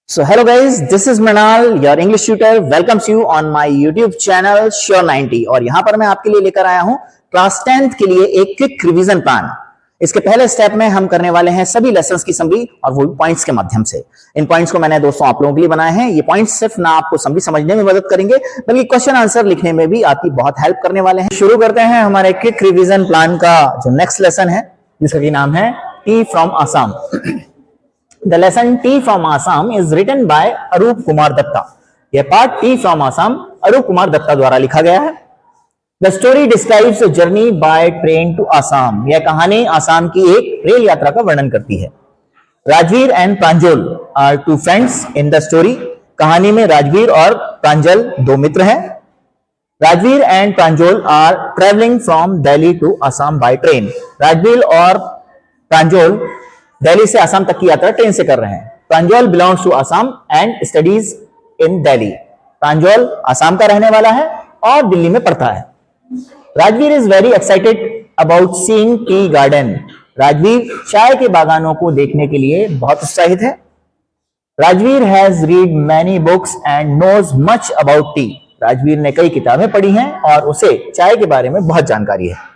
So hello guys, this is Manal, your English tutor. Welcomes you on my YouTube channel Sure 90 और यहाँ पर मैं आपके लिए लेकर आया हूँ क्लास 10th के लिए एक क्विक रिवीजन प्लान। इसके पहले स्टेप में हम करने वाले हैं सभी लेसन्स की समरी और वो भी पॉइंट्स के माध्यम से। इन पॉइंट्स को मैंने दोस्तों आप लोगों के लिए बनाए हैं। ये पॉइंट्स सिर्फ ना आपको समरी समझने में मदद करेंगे बल्कि क्वेश्चन आंसर लिखने में भी आपकी बहुत हेल्प करने वाले हैं। शुरू करते हैं हमारे क्विक रिवीजन प्लान का जो नेक्स्ट लेसन है जिसका की नाम है T from Assam. The lesson Tea from Assam is written by Arup Kumar Datta. यह पार्ट Tea from Assam अरूप कुमार दत्ता द्वारा लिखा गया है। The story describes a journey by train to Assam. यह कहानी आसाम की एक रेल यात्रा का वर्णन करती है। Rajveer and Pranjal are two friends in the story. कहानी में राजवीर और प्रांजल दो मित्र हैं। Rajveer and Pranjal are traveling from Delhi to Assam by train. Rajveer और प्रांजल दिल्ली से आसाम तक की यात्रा ट्रेन से कर रहे हैं। Pranjal belongs to Assam and studies in Delhi. Pranjal Assam का रहने वाला है और दिल्ली में पढ़ता है। Rajveer is very excited about seeing tea garden. Rajveer चाय के बागानों को देखने के लिए बहुत उत्साहित है। Rajveer has read many books and knows much about it. Rajveer ने कई किताबें पढ़ी हैं और उसे चाय के बारे में बहुत जानकारी है।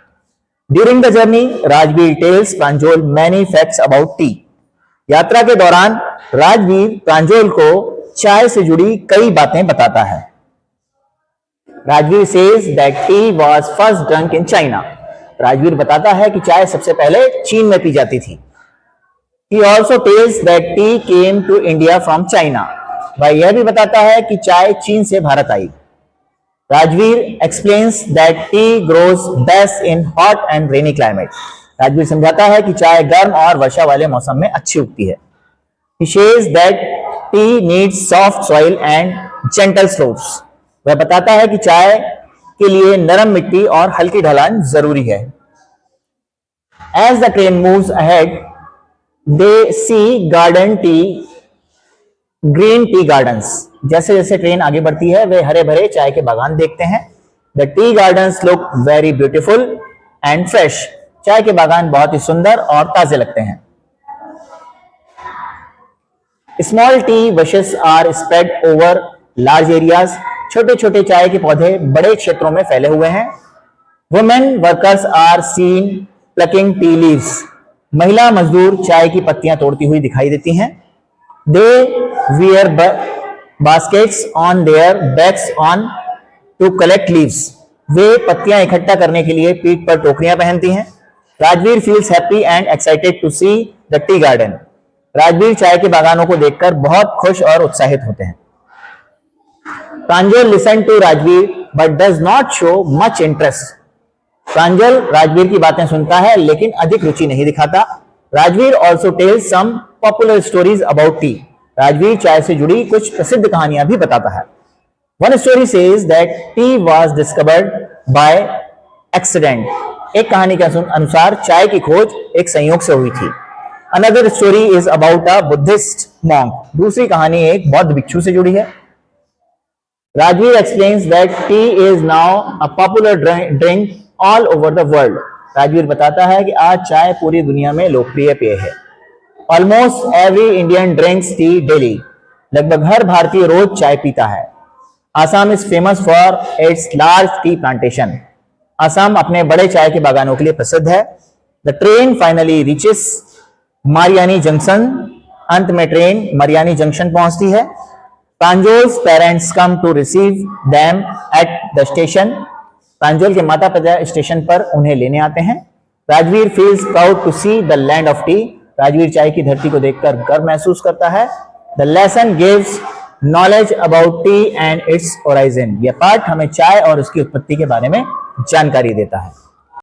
During the journey, Rajveer tells Pranjal many facts about tea. यात्रा के दौरान राजवीर प्रांजल को चाय से जुड़ी कई बातें बताता है। Rajveer says that tea was first drunk in China. Rajveer बताता है कि चाय सबसे पहले चीन में पी जाती थी। He also tells that tea came to India from China. वह यह भी बताता है कि चाय चीन से भारत आई। Rajveer explains that tea grows best in hot and rainy climate. Rajveer समझाता है कि चाय गर्म और वर्षा वाले मौसम में अच्छी उगती है। He says that tea needs soft soil and gentle slopes. वह बताता है कि चाय के लिए नरम मिट्टी और हल्की ढलान जरूरी है। As the train moves ahead, they see garden tea, green tea gardens. जैसे जैसे ट्रेन आगे बढ़ती है वे हरे भरे चाय के बागान देखते हैं। The tea gardens look very beautiful and fresh. चाय के बागान बहुत ही सुंदर और ताजे लगते हैं। Small tea bushes are spread over large areas. छोटे छोटे चाय के पौधे बड़े क्षेत्रों में फैले हुए हैं। Women workers are seen plucking tea leaves. महिला मजदूर चाय की पत्तियां तोड़ती हुई दिखाई देती हैं। They wear baskets on their backs on to collect leaves. वे पत्तियां इकट्ठा करने के लिए पीठ पर टोकरियां पहनती हैं। Rajveer feels happy and excited to see the tea garden. Rajveer चाय के बागानों को देखकर बहुत खुश और उत्साहित होते हैं। प्रांजल listen to Rajveer but does not show much interest. प्रांजल राजवीर की बातें सुनता है लेकिन अधिक रुचि नहीं दिखाता। Rajveer also tells some popular stories about tea. Rajveer चाय से जुड़ी कुछ प्रसिद्ध कहानियां भी बताता है। One story says that tea was discovered by accident. एक कहानी के अनुसार चाय की खोज एक संयोग से हुई थी। Another story is about a Buddhist monk. दूसरी कहानी एक बौद्ध भिक्षु से जुड़ी है। Rajveer explains that tea is now a popular drink all over the world. Rajveer बताता है कि आज चाय पूरी दुनिया में लोकप्रिय पेय है। Almost every Indian drinks tea daily. लगभग हर भारतीय रोज चाय पीता है। Assam is famous for its large tea plantation. Assam अपने बड़े चाय के बागानों के लिए प्रसिद्ध है। The train finally reaches Mariani junction. अंत में ट्रेन मारियानी जंक्शन पहुंचती है। प्रांजल's parents come to receive them at the station. प्रांजल के माता पिता स्टेशन पर उन्हें लेने आते हैं। Rajveer feels proud to see the land of tea. Rajveer चाय की धरती को देखकर गर्व महसूस करता है। The lesson gives knowledge about tea and its origin. यह पाठ हमें चाय और उसकी उत्पत्ति के बारे में जानकारी देता है।